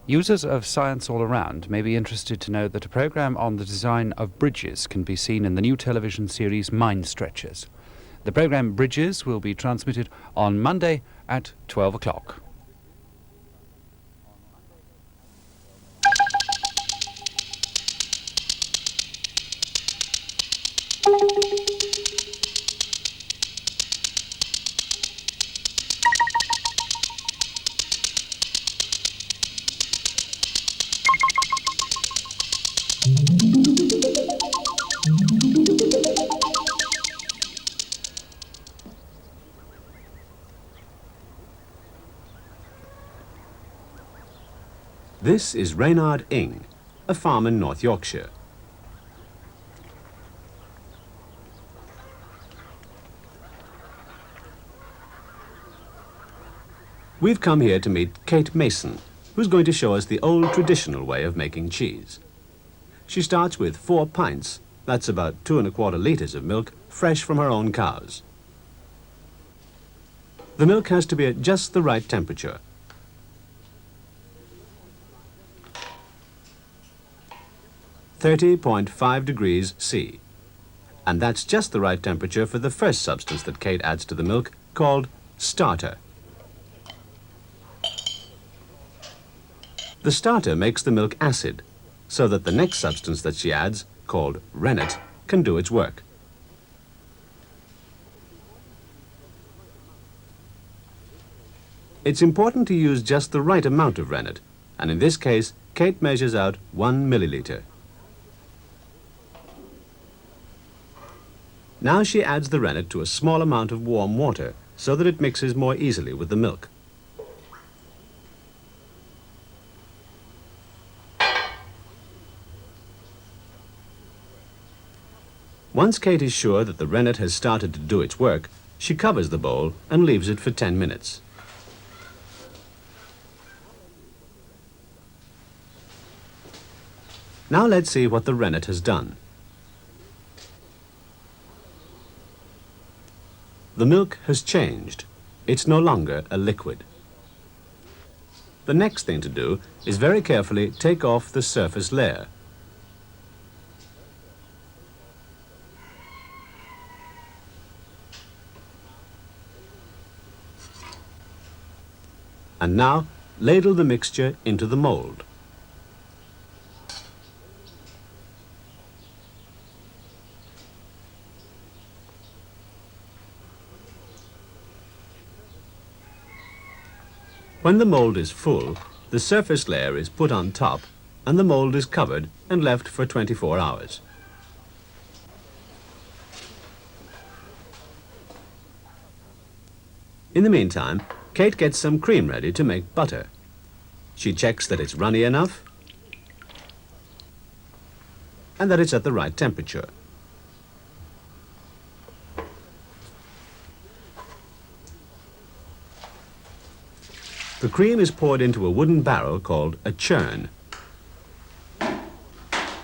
Users of Science All Around may be interested to know that a programme on the design of bridges can be seen in the new television series Mind Stretchers. The programme Bridges will be transmitted on Monday at 12 o'clock. This is Reynard Ing, a farm in North Yorkshire. We've come here to meet Kate Mason, who's going to show us the old traditional way of making cheese. She starts with 4 pints, that's about 2 1/4 litres of milk, fresh from her own cows. The milk has to be at just the right temperature. (30.5°C). And that's just the right temperature for the first substance that Kate adds to the milk, called starter. The starter makes the milk acid, so that the next substance that she adds, called rennet, can do its work. It's important to use just the right amount of rennet, and in this case, Kate measures out 1 milliliter. Now she adds the rennet to a small amount of warm water so that it mixes more easily with the milk. Once Kate is sure that the rennet has started to do its work, she covers the bowl and leaves it for 10 minutes. Now let's see what the rennet has done. The milk has changed. It's no longer a liquid. The next thing to do is very carefully take off the surface layer. And now ladle the mixture into the mold. When the mold is full, the surface layer is put on top and the mold is covered and left for 24 hours. In the meantime, Kate gets some cream ready to make butter. She checks that it's runny enough and that it's at the right temperature. The cream is poured into a wooden barrel called a churn.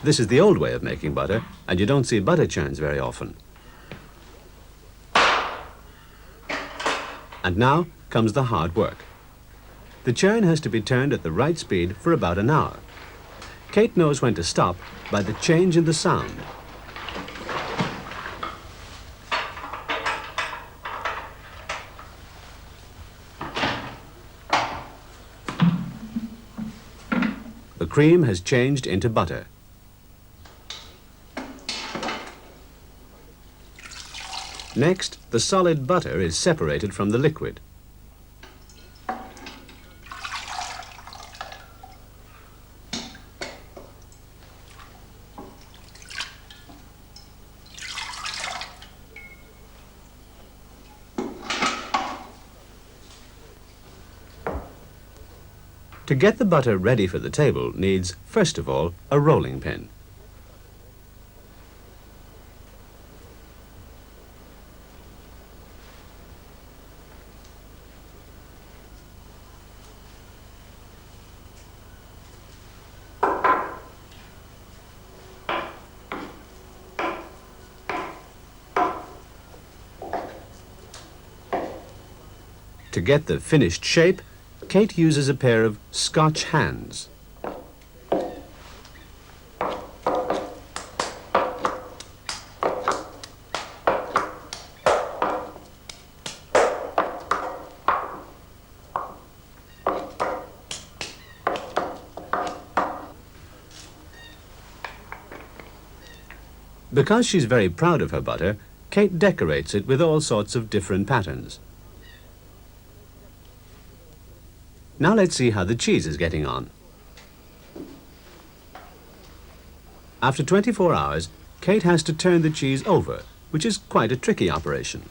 This is the old way of making butter, and you don't see butter churns very often. And now comes the hard work. The churn has to be turned at the right speed for about an hour. Kate knows when to stop by the change in the sound. The cream has changed into butter. Next, the solid butter is separated from the liquid. To get the butter ready for the table needs, first of all, a rolling pin. To get the finished shape, Kate uses a pair of Scotch hands. Because she's very proud of her butter, Kate decorates it with all sorts of different patterns. Now let's see how the cheese is getting on. After 24 hours, Kate has to turn the cheese over, which is quite a tricky operation.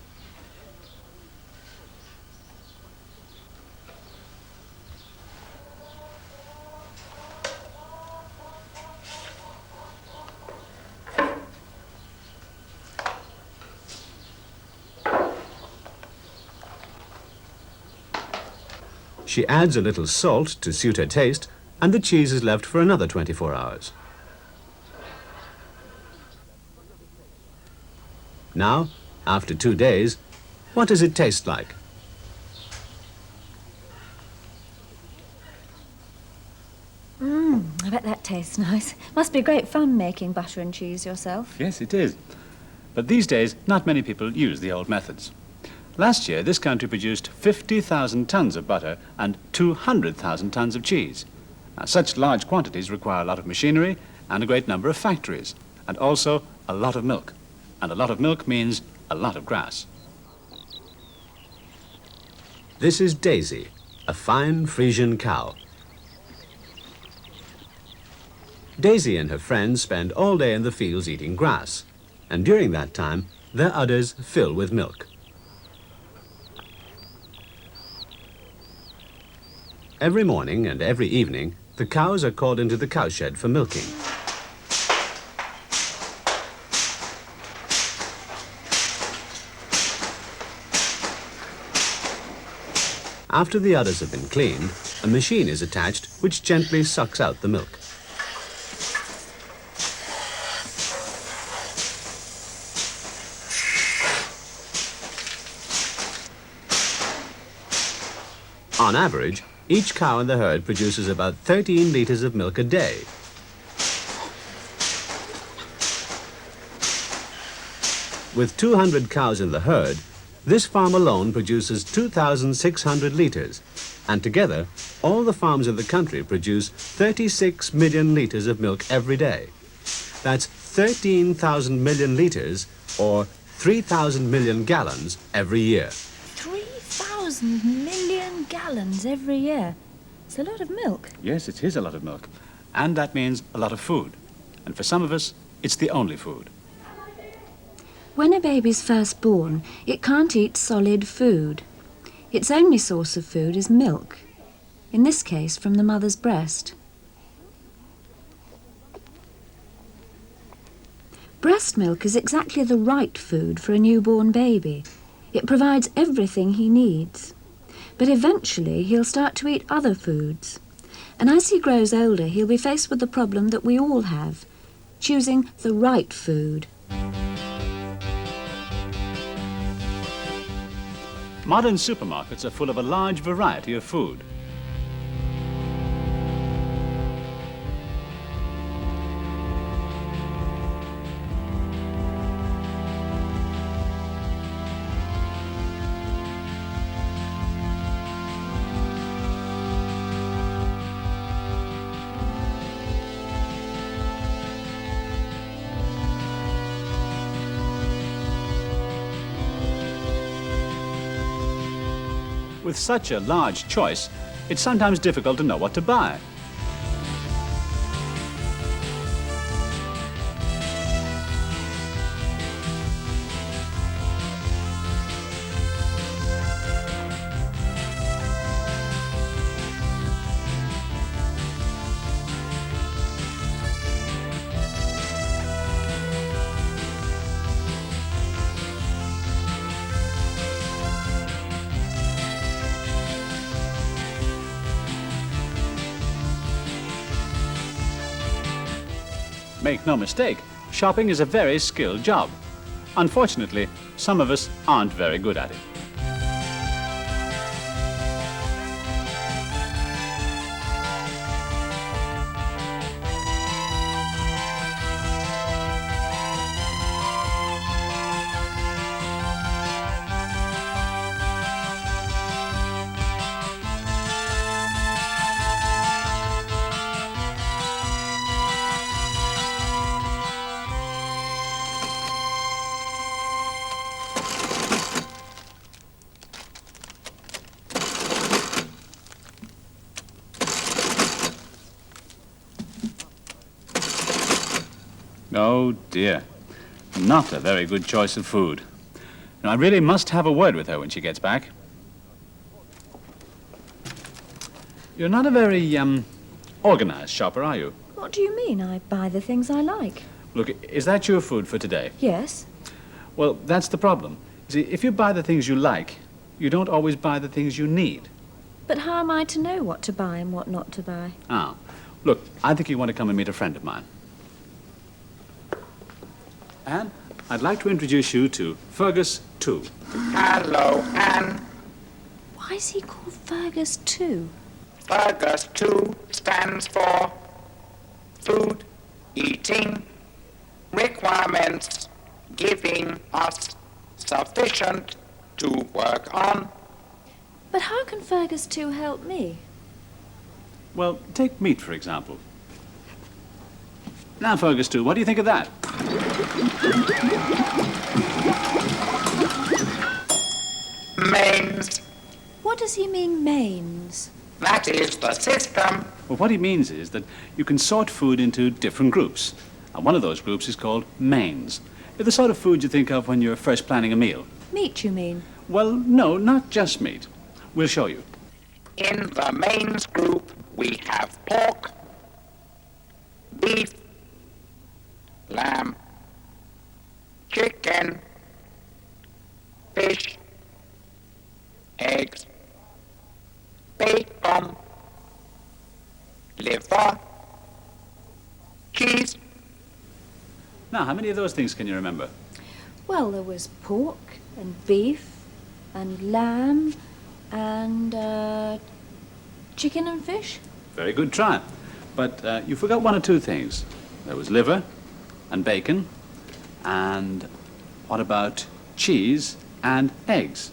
She adds a little salt to suit her taste, and the cheese is left for another 24 hours. Now, after 2 days, what does it taste like? I bet that tastes nice. Must be great fun making butter and cheese yourself. Yes, it is. But these days, not many people use the old methods. Last year, this country produced 50,000 tons of butter and 200,000 tons of cheese. Now, such large quantities require a lot of machinery and a great number of factories, and also a lot of milk. And a lot of milk means a lot of grass. This is Daisy, a fine Frisian cow. Daisy and her friends spend all day in the fields eating grass, and during that time, their udders fill with milk. Every morning and every evening, the cows are called into the cowshed for milking. After the udders have been cleaned, a machine is attached which gently sucks out the milk. On average, each cow in the herd produces about 13 litres of milk a day. With 200 cows in the herd, this farm alone produces 2,600 litres, and together, all the farms in the country produce 36 million litres of milk every day. That's 13,000 million litres, or 3,000 million gallons every year. 3,000 million gallons every year. It's a lot of milk. Yes, it is a lot of milk. And that means a lot of food. And for some of us, it's the only food. When a baby's first born, it can't eat solid food. Its only source of food is milk, in this case from the mother's breast. Breast milk is exactly the right food for a newborn baby. It provides everything he needs. But eventually he'll start to eat other foods. And as he grows older, he'll be faced with the problem that we all have, choosing the right food. Modern supermarkets are full of a large variety of food. With such a large choice, it's sometimes difficult to know what to buy. Make no mistake, shopping is a very skilled job. Unfortunately, some of us aren't very good at it. Oh, dear. Not a very good choice of food. And I really must have a word with her when she gets back. You're not a very, organized shopper, are you? What do you mean? I buy the things I like. Look, is that your food for today? Yes. Well, that's the problem. You see, if you buy the things you like, you don't always buy the things you need. But how am I to know what to buy and what not to buy? Ah, look, I think you want to come and meet a friend of mine. Anne, I'd like to introduce you to Fergus 2. Hello, Anne. Why is he called Fergus too? Fergus 2 stands for food, eating, requirements, giving us sufficient to work on. But how can Fergus 2 help me? Well, take meat, for example. Now, Fergus 2, what do you think of that? Mains, What does he mean, mains? that is the system. Well, what he means is that you can sort food into different groups. And one of those groups is called mains. It's the sort of food you think of when you're first planning a meal. Meat, you mean? Well, no, not just meat. We'll show you. In the mains group, we have pork, beef, lamb, chicken, fish, eggs, bacon, liver, cheese. Now, how many of those things can you remember? Well, there was pork and beef and lamb and chicken and fish. Very good try. But you forgot one or two things. There was liver and bacon and what about cheese and eggs?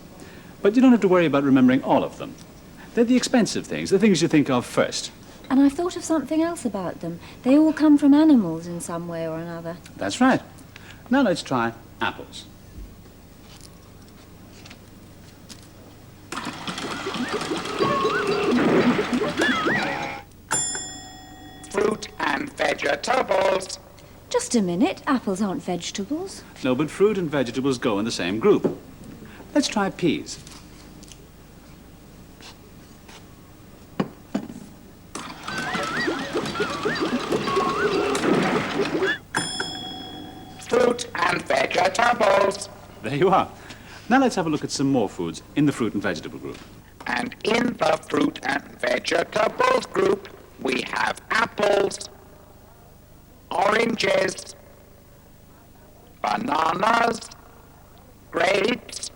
But you don't have to worry about remembering all of them. They're the expensive things, the things you think of first. And I've thought of something else about them. They all come from animals in some way or another. That's right. Now let's try apples. Fruit and vegetables. Just a minute. Apples aren't vegetables. No, but fruit and vegetables go in the same group. Let's try peas. Fruit and vegetables. There you are. Now let's have a look at some more foods in the fruit and vegetable group. And in the fruit and vegetables group, we have apples, oranges, bananas, grapes,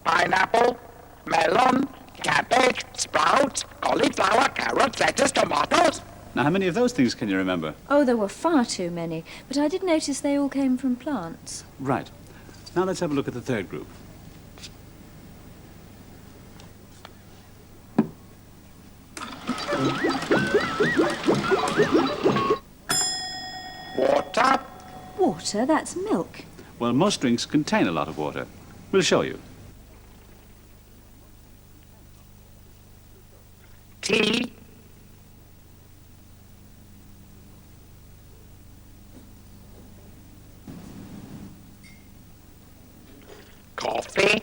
pineapple, melon, cabbage, sprouts, cauliflower, carrots, lettuce, tomatoes. Now, how many of those things can you remember? Oh, there were far too many. But I did notice they all came from plants. Right. Now let's have a look at the third group. Water, Water, that's milk. Well, most drinks contain a lot of water. We'll show you. tea, coffee,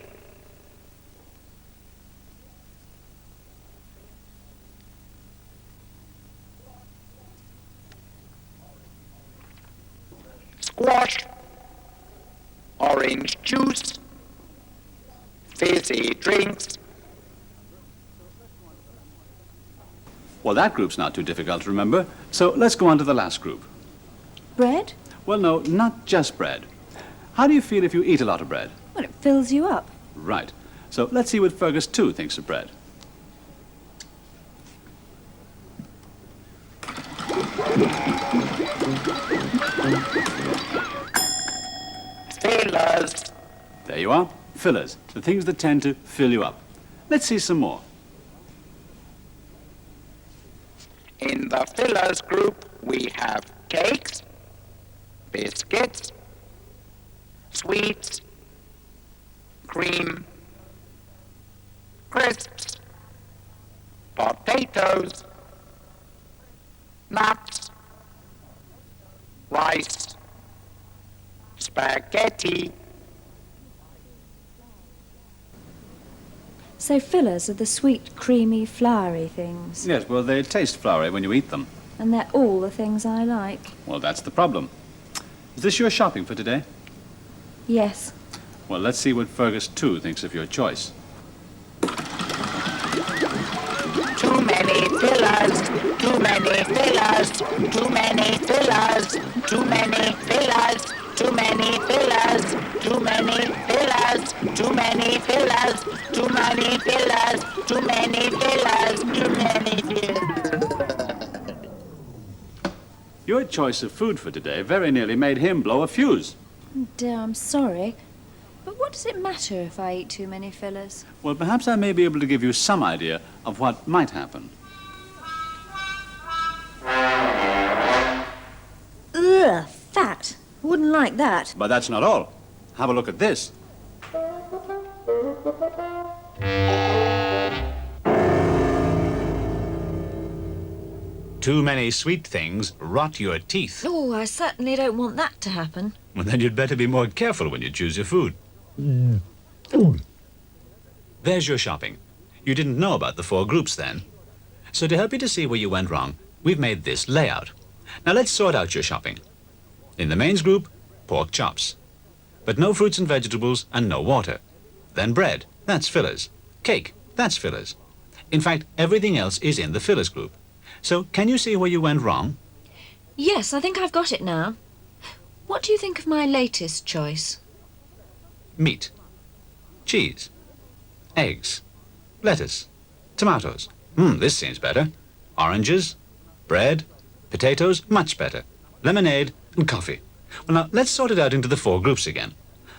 squash, orange juice, fizzy drinks, Well, that group's not too difficult to remember, so let's go on to the last group. Bread? Well, no, not just bread. How do you feel if you eat a lot of bread? Well, it fills you up. Right. So let's see what Fergus 2 thinks of bread. fillers, There you are. Fillers. The things that tend to fill you up. Let's see some more. In the fillers group, we have cakes, biscuits, sweets, cream, crisps, potatoes, nuts, rice, spaghetti. So fillers are the sweet, creamy, floury things. Yes, well, they taste floury when you eat them. And they're all the things I like. Well, that's the problem. Is this your shopping for today? Yes. Well, let's see what Fergus, too, thinks of your choice. Too many fillers, too many fillers, too many fillers, too many fillers, too many fillers, too many fillers, too many fillers, too many fillers, too many fillers, too many fillers. Your choice of food for today very nearly made him blow a fuse. Dear, I'm sorry. But what does it matter if I eat too many fillers? Well, perhaps I may be able to give you some idea of what might happen. Ugh, fat. Wouldn't like that. But that's not all. Have a look at this. Too many sweet things rot your teeth. Oh, I certainly don't want that to happen. Well, then you'd better be more careful when you choose your food. There's your shopping. You didn't know about the 4 groups then. So to help you to see where you went wrong, we've made this layout. Now let's sort out your shopping. In the mains group, pork chops. But no fruits and vegetables and no water. Then bread, that's fillers. Cake, that's fillers. In fact, everything else is in the fillers group. So can you see where you went wrong? Yes, I think I've got it now. What do you think of my latest choice? Meat, cheese, eggs, lettuce, tomatoes. This seems better. Oranges, bread, potatoes, much better. Lemonade and coffee. Well, now, let's sort it out into the 4 groups again.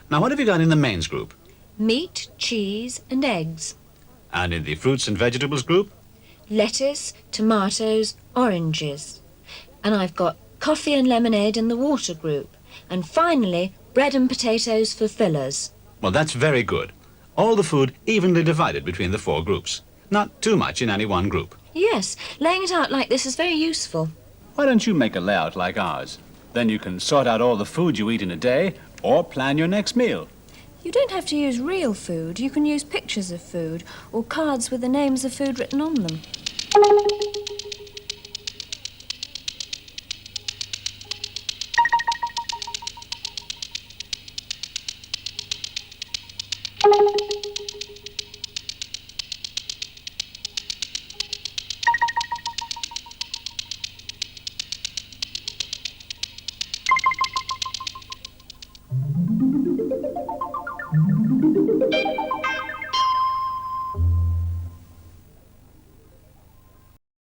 Now, what have you got in the mains group? Meat, cheese and eggs. And in the fruits and vegetables group? Lettuce, tomatoes, oranges. And I've got coffee and lemonade in the water group. And finally, bread and potatoes for fillers. Well, that's very good. All the food evenly divided between the 4 groups. Not too much in any one group. Yes, laying it out like this is very useful. Why don't you make a layout like ours? Then you can sort out all the food you eat in a day or plan your next meal. You don't have to use real food. You can use pictures of food or cards with the names of food written on them.